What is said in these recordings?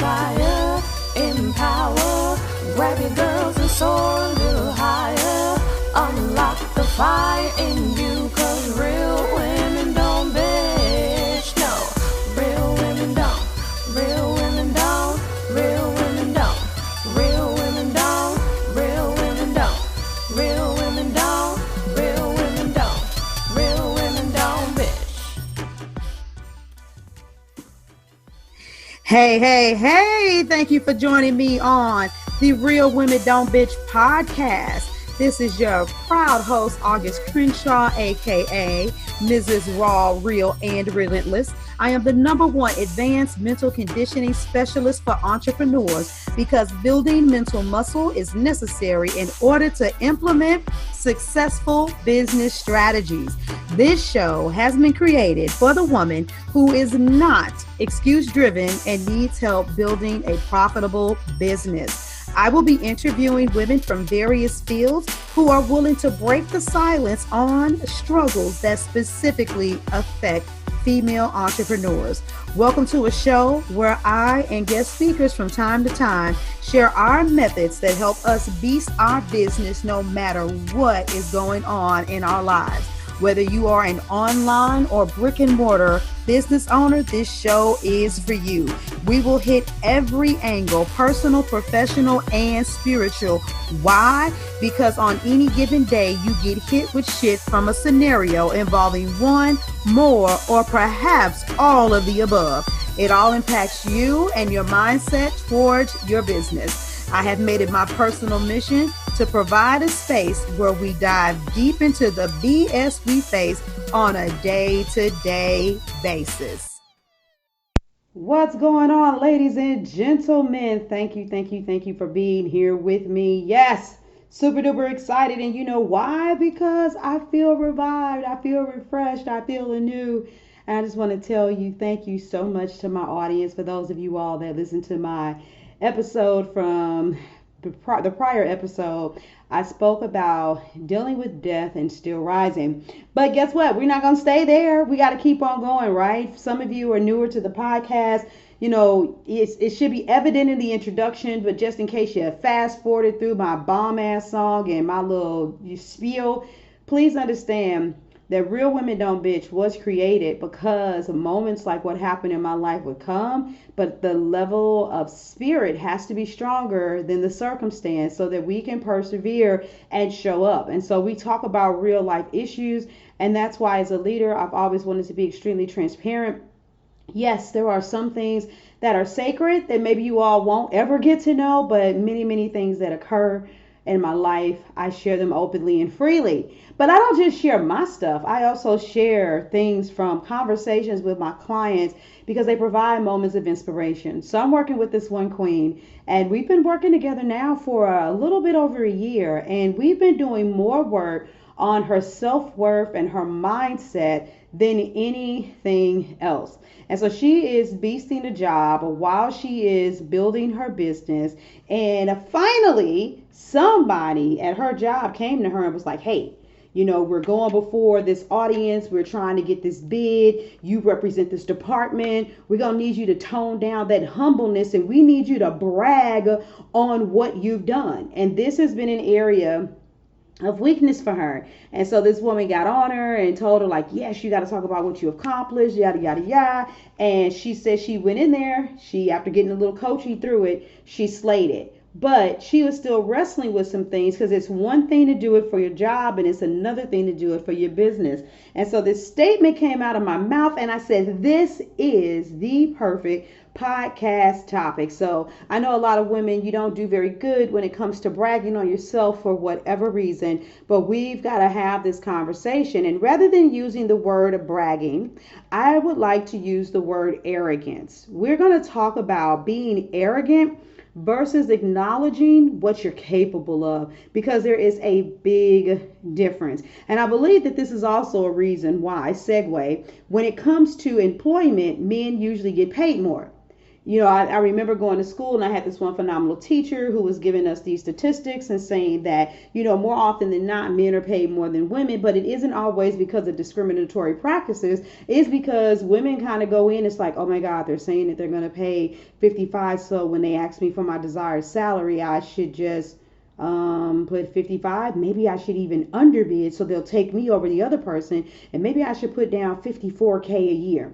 inspire, empower, grab your girls and soar a little higher. Unlock the fire in you, 'cause real women don't bitch, no. Real women don't, real women don't, real women don't, real women don't, real women don't, real women don't, real women don't, real women don't bitch. Hey, thank you for joining me on the Real Women Don't Bitch podcast. This is your proud host, August Crenshaw, aka Mrs. Raw, Real, and Relentless. I am the #1 advanced mental conditioning specialist for entrepreneurs because building mental muscle is necessary in order to implement successful business strategies. This show has been created for the woman who is not excuse-driven and needs help building a profitable business. I will be interviewing women from various fields who are willing to break the silence on struggles that specifically affect female entrepreneurs. Welcome to a show where I and guest speakers from time to time share our methods that help us beast our business no matter what is going on in our lives. Whether you are an online or brick and mortar business owner, this show is for you. We will hit every angle, personal, professional, and spiritual. Why? Because on any given day, you get hit with shit from a scenario involving one, more, or perhaps all of the above. It all impacts you and your mindset towards your business. I have made it my personal mission to provide a space where we dive deep into the BS we face on a day-to-day basis. What's going on, ladies and gentlemen? Thank you for being here with me. Yes, super duper excited. And you know why? Because I feel revived. I feel refreshed. I feel anew. And I just want to tell you, thank you so much to my audience. For those of you all that listen to my episode from the prior episode, I spoke about dealing with death and still rising. But guess what? We're not going to stay there. We got to keep on going, right? Some of you are newer to the podcast. You know, it should be evident in the introduction, but just in case you fast forwarded through my bomb ass song and my little spiel, please understand that Real Women Don't Bitch was created because moments like what happened in my life would come, but the level of spirit has to be stronger than the circumstance so that we can persevere and show up. And so we talk about real life issues, and that's why as a leader, I've always wanted to be extremely transparent. Yes, there are some things that are sacred that maybe you all won't ever get to know, but many things that occur in my life, I share them openly and freely. But I don't just share my stuff. I also share things from conversations with my clients because they provide moments of inspiration. So I'm working with this one queen, and we've been working together now for a little bit over a year, and we've been doing more work on her self-worth and her mindset than anything else. And so she is beasting the job while she is building her business. And finally, somebody at her job came to her and was like, hey, you know, we're going before this audience. We're trying to get this bid. You represent this department. We're going to need you to tone down that humbleness, and we need you to brag on what you've done. And this has been an area of weakness for her. And so this woman got on her and told her, like, yes, you got to talk about what you accomplished, yada yada yada. And she said she went in there, after getting a little coaching through it, she slayed it. But she was still wrestling with some things, because it's one thing to do it for your job and it's another thing to do it for your business. And so this statement came out of my mouth, and I said, this is the perfect podcast topic. So I know a lot of women, you don't do very good when it comes to bragging on yourself for whatever reason, but we've got to have this conversation. And rather than using the word bragging, I would like to use the word arrogance. We're going to talk about being arrogant versus acknowledging what you're capable of, because there is a big difference. And I believe that this is also a reason why, segue, when it comes to employment, men usually get paid more. I remember going to school and I had this one phenomenal teacher who was giving us these statistics and saying that, more often than not, men are paid more than women, but it isn't always because of discriminatory practices. It's because women kind of go in, it's like, oh my God, they're saying that they're going to pay 55. So when they ask me for my desired salary, I should just put 55. Maybe I should even underbid so they'll take me over the other person. And maybe I should put down 54K a year.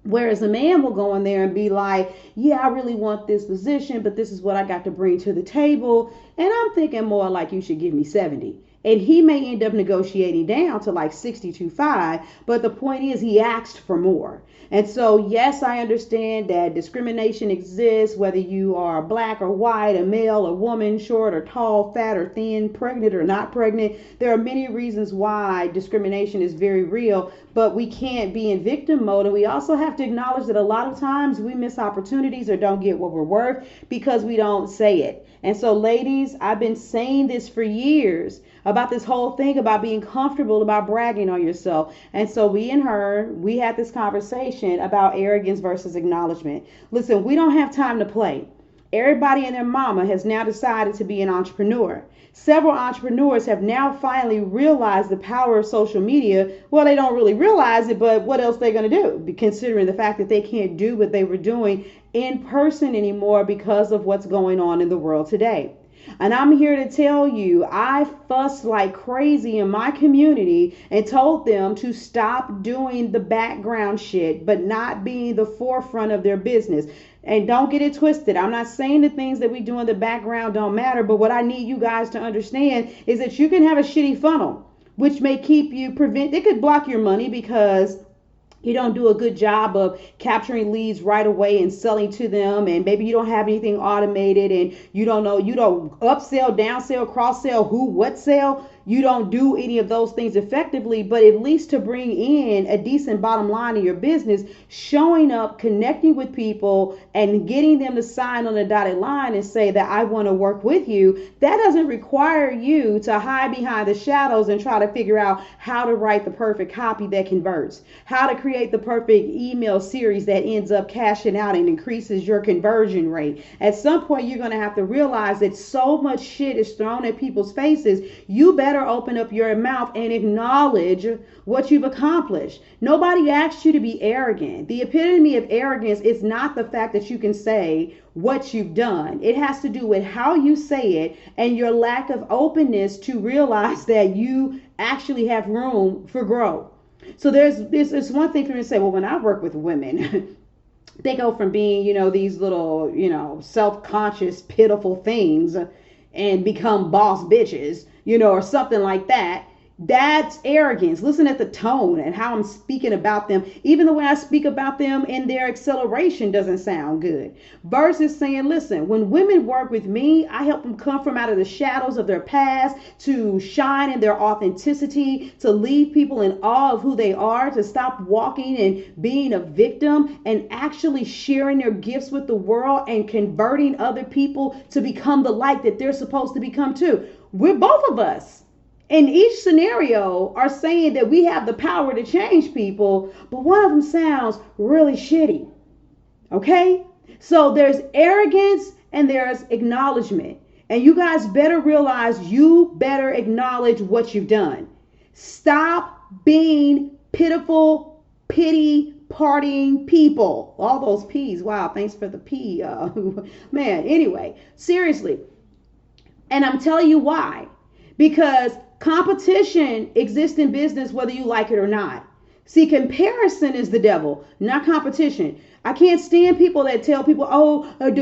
Whereas a man will go in there and be like, yeah, I really want this position, but this is what I got to bring to the table. And I'm thinking more like you should give me 70. And he may end up negotiating down to like 62.5. But the point is he asked for more. And so, yes, I understand that discrimination exists, whether you are black or white, a male or woman, short or tall, fat or thin, pregnant or not pregnant. There are many reasons why discrimination is very real, but we can't be in victim mode. And we also have to acknowledge that a lot of times we miss opportunities or don't get what we're worth because we don't say it. And so, ladies, I've been saying this for years about this whole thing about being comfortable about bragging on yourself. And so we had this conversation about arrogance versus acknowledgement. Listen, we don't have time to play. Everybody and their mama has now decided to be an entrepreneur. Several entrepreneurs have now finally realized the power of social media. Well, they don't really realize it, but what else are they going to do? Considering the fact that they can't do what they were doing in person anymore because of what's going on in the world today. And I'm here to tell you, I fussed like crazy in my community and told them to stop doing the background shit, but not being the forefront of their business. And don't get it twisted. I'm not saying the things that we do in the background don't matter, but what I need you guys to understand is that you can have a shitty funnel, which may keep you it could block your money because you don't do a good job of capturing leads right away and selling to them. And maybe you don't have anything automated and you don't upsell, downsell, cross sell, what sell. You don't do any of those things effectively, but at least to bring in a decent bottom line of your business, showing up, connecting with people and getting them to sign on the dotted line and say that I want to work with you. That doesn't require you to hide behind the shadows and try to figure out how to write the perfect copy that converts, how to create the perfect email series that ends up cashing out and increases your conversion rate. At some point, you're going to have to realize that so much shit is thrown at people's faces. You better open up your mouth and acknowledge what you've accomplished. Nobody asked you to be arrogant. The epitome of arrogance is not the fact that you can say what you've done. It has to do with how you say it and your lack of openness to realize that you actually have room for growth. So there's one thing for me to say, well, when I work with women, they go from being, these little, self-conscious, pitiful things and become boss bitches, or something like that. That's arrogance. Listen at the tone and how I'm speaking about them. Even the way I speak about them in their acceleration doesn't sound good. Versus saying, listen, when women work with me, I help them come from out of the shadows of their past to shine in their authenticity, to leave people in awe of who they are, to stop walking and being a victim and actually sharing their gifts with the world and converting other people to become the light that they're supposed to become too. We're both of us in each scenario are saying that we have the power to change people, but one of them sounds really shitty. Okay? So there's arrogance and there's acknowledgement. And you guys better realize you better acknowledge what you've done. Stop being pitiful, pity, partying people. All those P's. Wow, thanks for the P. Man, anyway, seriously. And I'm telling you why. Because competition exists in business whether you like it or not. See, comparison is the devil, not competition. I can't stand people that tell people,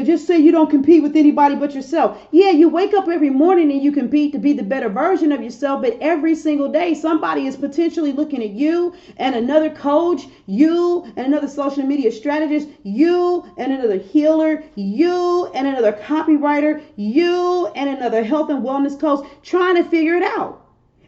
just say you don't compete with anybody but yourself. Yeah, you wake up every morning and you compete to be the better version of yourself, but every single day somebody is potentially looking at you and another coach, you and another social media strategist, you and another healer, you and another copywriter, you and another health and wellness coach trying to figure it out.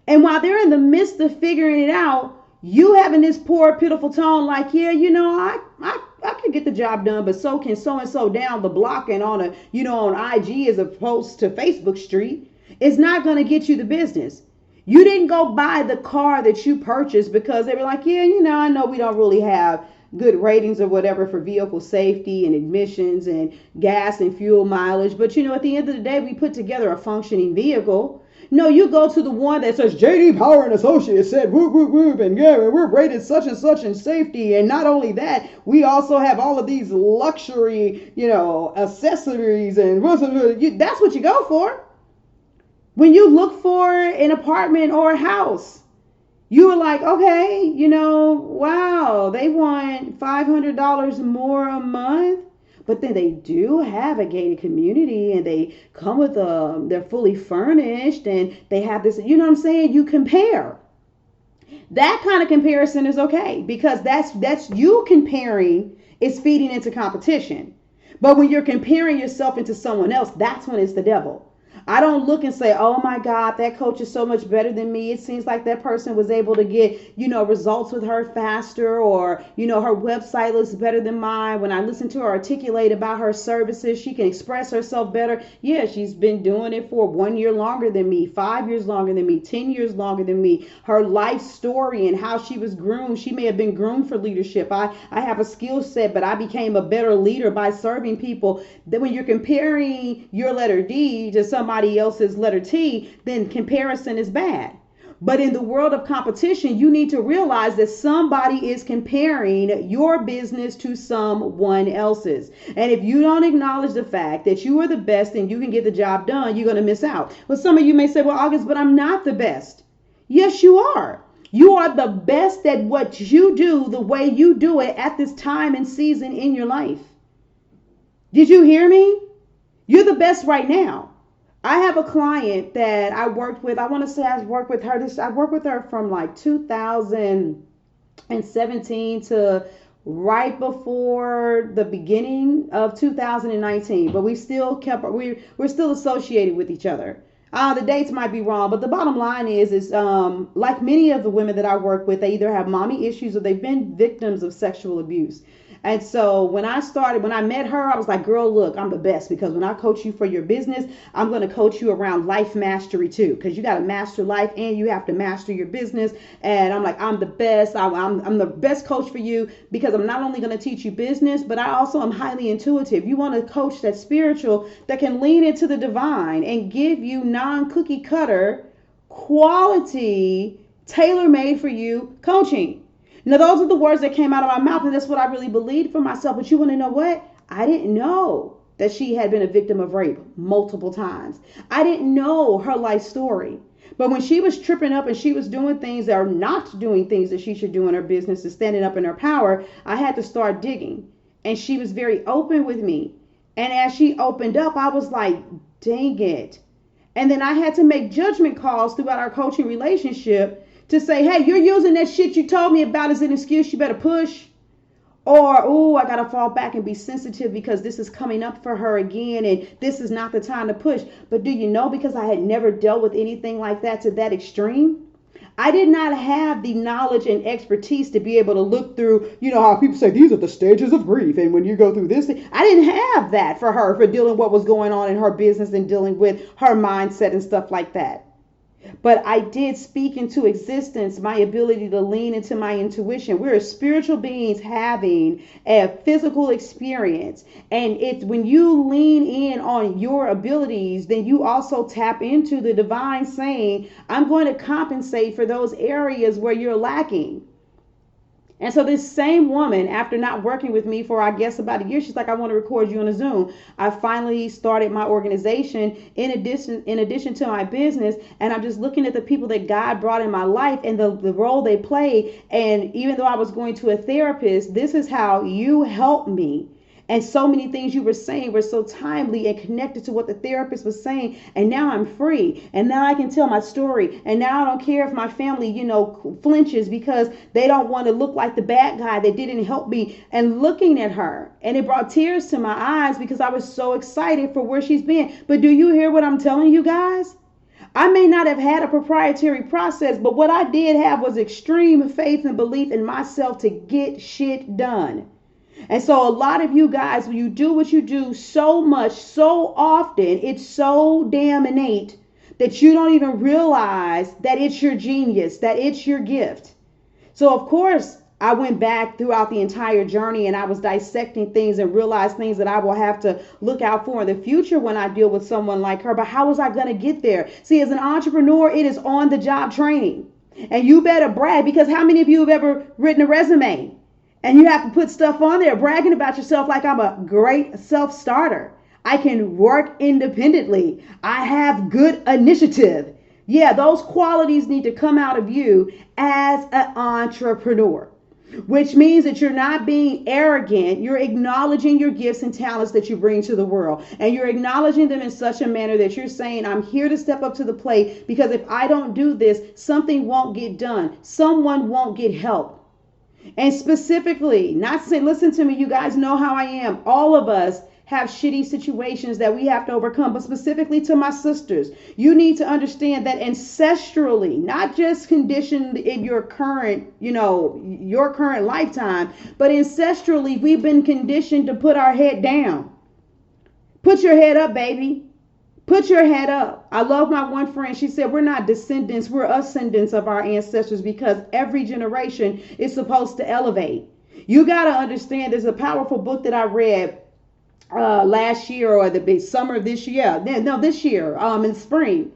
And while they're in the midst of figuring it out, you having this poor, pitiful tone like, yeah, I can get the job done, but so can so-and-so down the block and on IG as opposed to Facebook Street. It's not going to get you the business. You didn't go buy the car that you purchased because they were like, yeah, I know we don't really have good ratings or whatever for vehicle safety and emissions and gas and fuel mileage. But at the end of the day, we put together a functioning vehicle. No, you go to the one that says JD Power and Associates said whoop whoop whoop, and yeah, we're rated such and such in safety, and not only that, we also have all of these luxury, accessories, and that's what you go for. When you look for an apartment or a house, you were like, okay, wow, they want $500 more a month. But then they do have a gated community, and they come with they're fully furnished, and they have this, what I'm saying? You compare. That kind of comparison is okay, because that's you comparing is feeding into competition. But when you're comparing yourself into someone else, that's when it's the devil. I don't look and say, oh my God, that coach is so much better than me. It seems like that person was able to get, results with her faster, or, her website looks better than mine. When I listen to her articulate about her services, she can express herself better. Yeah, she's been doing it for 1 year longer than me, 5 years longer than me, 10 years longer than me. Her life story and how she was groomed. She may have been groomed for leadership. I have a skill set, but I became a better leader by serving people. Then when you're comparing your letter D to somebody else's letter T, then comparison is bad. But in the world of competition, you need to realize that somebody is comparing your business to someone else's. And if you don't acknowledge the fact that you are the best and you can get the job done, you're going to miss out. Well, some of you may say, well, August, but I'm not the best. Yes, you are. You are the best at what you do, the way you do it at this time and season in your life. Did you hear me? You're the best right now. I have a client that I worked with. I want to say I worked with her from like 2017 to right before the beginning of 2019. But we're still associated with each other. The dates might be wrong, but the bottom line is like many of the women that I work with, they either have mommy issues or they've been victims of sexual abuse. And so when I met her, I was like, girl, look, I'm the best, because when I coach you for your business, I'm going to coach you around life mastery too, because you got to master life and you have to master your business. And I'm like, I'm the best. I'm the best coach for you, because I'm not only going to teach you business, but I also am highly intuitive. You want a coach that's spiritual, that can lean into the divine and give you non-cookie cutter, quality, tailor-made for you coaching. Now, those are the words that came out of my mouth, and that's what I really believed for myself. But you want to know what? I didn't know that she had been a victim of rape multiple times. I didn't know her life story. But when she was tripping up and she was doing things that are not doing things that she should do in her business and standing up in her power, I had to start digging. And she was very open with me. And as she opened up, I was like, dang it. And then I had to make judgment calls throughout our coaching relationship to say, hey, you're using that shit you told me about as an excuse, you better push. Or, oh, I got to fall back and be sensitive because this is coming up for her again and this is not the time to push. But do you know, because I had never dealt with anything like that to that extreme, I did not have the knowledge and expertise to be able to look through, how people say these are the stages of grief. And when you go through this, I didn't have that for her, for dealing with what was going on in her business and dealing with her mindset and stuff like that. But I did speak into existence my ability to lean into my intuition. We're spiritual beings having a physical experience. And it's when you lean in on your abilities, then you also tap into the divine saying, I'm going to compensate for those areas where you're lacking. And so this same woman, after not working with me for, I guess, about a year, she's like, I want to record you on a Zoom. I finally started my organization in addition to my business. And I'm just looking at the people that God brought in my life and the role they play. And even though I was going to a therapist, this is how you helped me. And so many things you were saying were so timely and connected to what the therapist was saying. And now I'm free. And now I can tell my story. And now I don't care if my family, flinches because they don't want to look like the bad guy that didn't help me. And looking at her, and it brought tears to my eyes because I was so excited for where she's been. But do you hear what I'm telling you guys? I may not have had a proprietary process, but what I did have was extreme faith and belief in myself to get shit done. And so a lot of you guys, when you do what you do so much, so often, it's so damn innate that you don't even realize that it's your genius, that it's your gift. So of course, I went back throughout the entire journey and I was dissecting things and realized things that I will have to look out for in the future when I deal with someone like her. But how was I going to get there? See, as an entrepreneur, it is on the job training. And you better brag, because how many of you have ever written a resume and you have to put stuff on there bragging about yourself like I'm a great self-starter. I can work independently. I have good initiative. Yeah, those qualities need to come out of you as an entrepreneur, which means that you're not being arrogant. You're acknowledging your gifts and talents that you bring to the world. And you're acknowledging them in such a manner that you're saying, I'm here to step up to the plate, because if I don't do this, something won't get done. Someone won't get help. And specifically, not saying, listen to me, you guys know how I am. All of us have shitty situations that we have to overcome, but specifically to my sisters, you need to understand that ancestrally, not just conditioned in your current, your current lifetime, but ancestrally, we've been conditioned to put our head down. Put your head up, baby. Put your head up. I love my one friend. She said, we're not descendants, we're ascendants of our ancestors, because every generation is supposed to elevate. You got to understand, there's a powerful book that I read last year, or the big summer of this year. No, this year, in spring,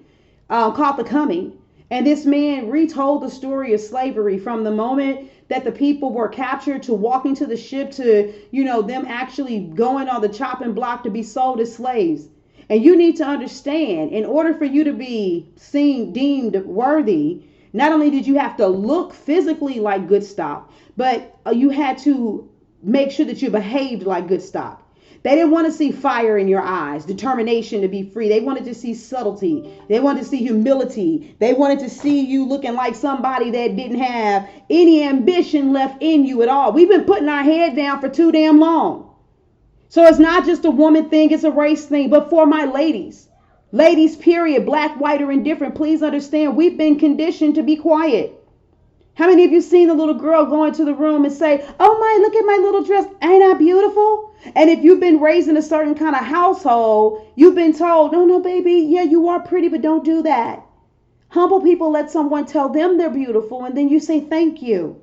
called The Coming. And this man retold the story of slavery from the moment that the people were captured to walking to the ship to, them actually going on the chopping block to be sold as slaves. And you need to understand, in order for you to be deemed worthy, not only did you have to look physically like good stock, but you had to make sure that you behaved like good stock. They didn't want to see fire in your eyes, determination to be free. They wanted to see subtlety. They wanted to see humility. They wanted to see you looking like somebody that didn't have any ambition left in you at all. We've been putting our head down for too damn long. So it's not just a woman thing, it's a race thing. But for my ladies, period, black, white, or indifferent, please understand, we've been conditioned to be quiet. How many of you seen the little girl go into the room and say, oh my, look at my little dress, ain't I beautiful? And if you've been raised in a certain kind of household, you've been told, no, baby, yeah, you are pretty, but don't do that. Humble people let someone tell them they're beautiful, and then you say thank you.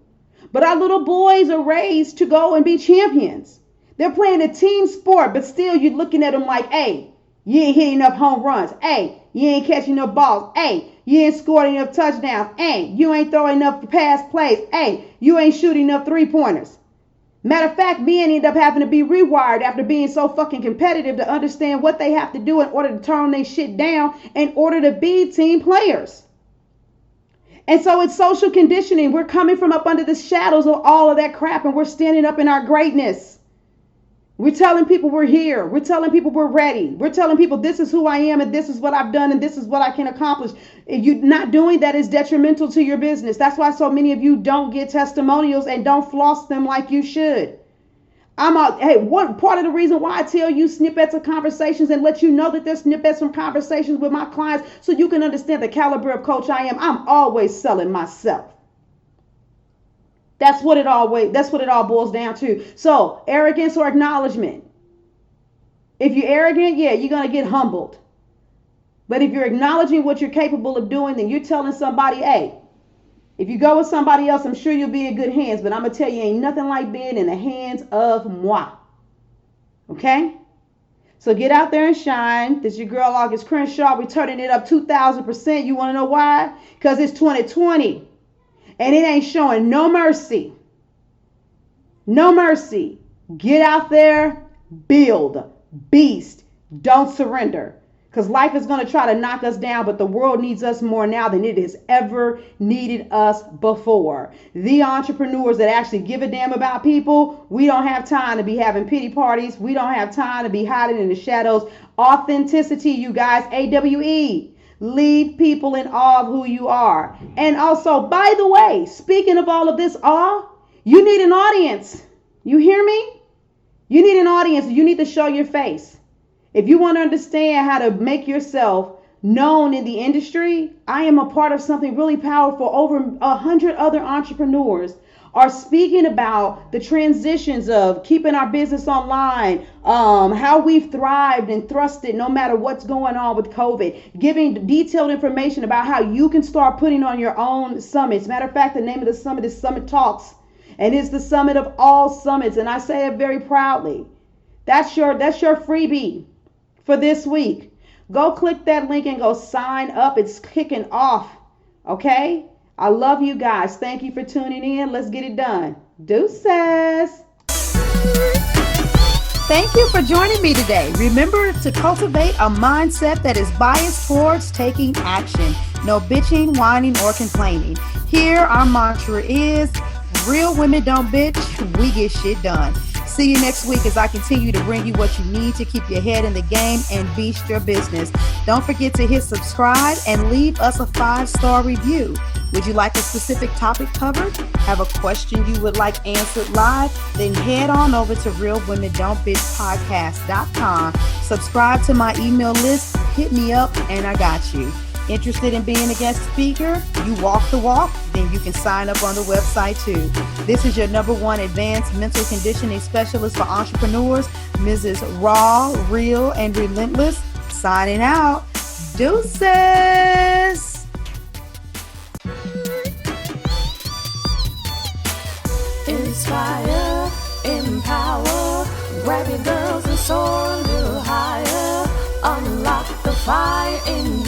But our little boys are raised to go and be champions. They're playing a team sport, but still you're looking at them like, hey, you ain't hitting enough home runs. Hey, you ain't catching enough balls. Hey, you ain't scoring enough touchdowns. Hey, you ain't throwing enough pass plays. Hey, you ain't shooting enough 3-pointers. Matter of fact, men end up having to be rewired after being so fucking competitive to understand what they have to do in order to turn their shit down in order to be team players. And so it's social conditioning. We're coming from up under the shadows of all of that crap, and we're standing up in our greatness. We're telling people we're here. We're telling people we're ready. We're telling people this is who I am, and this is what I've done, and this is what I can accomplish. If you're not doing that, is detrimental to your business. That's why so many of you don't get testimonials and don't floss them like you should. One part of the reason why I tell you snippets of conversations and let you know that there's snippets from conversations with my clients, so you can understand the caliber of coach I am. I'm always selling myself. That's what it all boils down to. So, arrogance or acknowledgement. If you're arrogant, yeah, you're going to get humbled. But if you're acknowledging what you're capable of doing, then you're telling somebody, hey, if you go with somebody else, I'm sure you'll be in good hands. But I'm going to tell you, ain't nothing like being in the hands of moi. Okay? So get out there and shine. This is your girl, August Crenshaw. We're turning it up 2,000%. You want to know why? Because it's 2020. And it ain't showing no mercy. No mercy. Get out there, build, beast, don't surrender. Because life is going to try to knock us down, but the world needs us more now than it has ever needed us before. The entrepreneurs that actually give a damn about people, we don't have time to be having pity parties. We don't have time to be hiding in the shadows. Authenticity, you guys, AWE. Leave people in awe of who you are. And also, by the way, speaking of all of this awe, you need an audience. You hear me? You need an audience. You need to show your face. If you want to understand how to make yourself known in the industry, I am a part of something really powerful. Over 100 other entrepreneurs are speaking about the transitions of keeping our business online, how we've thrived and thrusted no matter what's going on with COVID, giving detailed information about how you can start putting on your own summits. Matter of fact, the name of the summit is Summit Talks, and it's the summit of all summits, and I say it very proudly. That's your freebie for this week. Go click that link and go sign up. It's kicking off. Okay? I love you guys. Thank you for tuning in. Let's get it done. Deuces. Thank you for joining me today. Remember to cultivate a mindset that is biased towards taking action. No bitching, whining, or complaining. Here, our mantra is, real women don't bitch, we get shit done. See you next week as I continue to bring you what you need to keep your head in the game and beast your business. Don't forget to hit subscribe and leave us a 5-star review. Would you like a specific topic covered? Have a question you would like answered live? Then head on over to realwomen.don't bitch.podcast.com. Subscribe to my email list, hit me up, and I got you. Interested in being a guest speaker? You walk the walk? Then you can sign up on the website too. This is your #1 advanced mental conditioning specialist for entrepreneurs, Mrs. Raw, Real, and Relentless, signing out. Deuces! Inspire, empower, grab your girls and soar a little higher. Unlock the fire in you.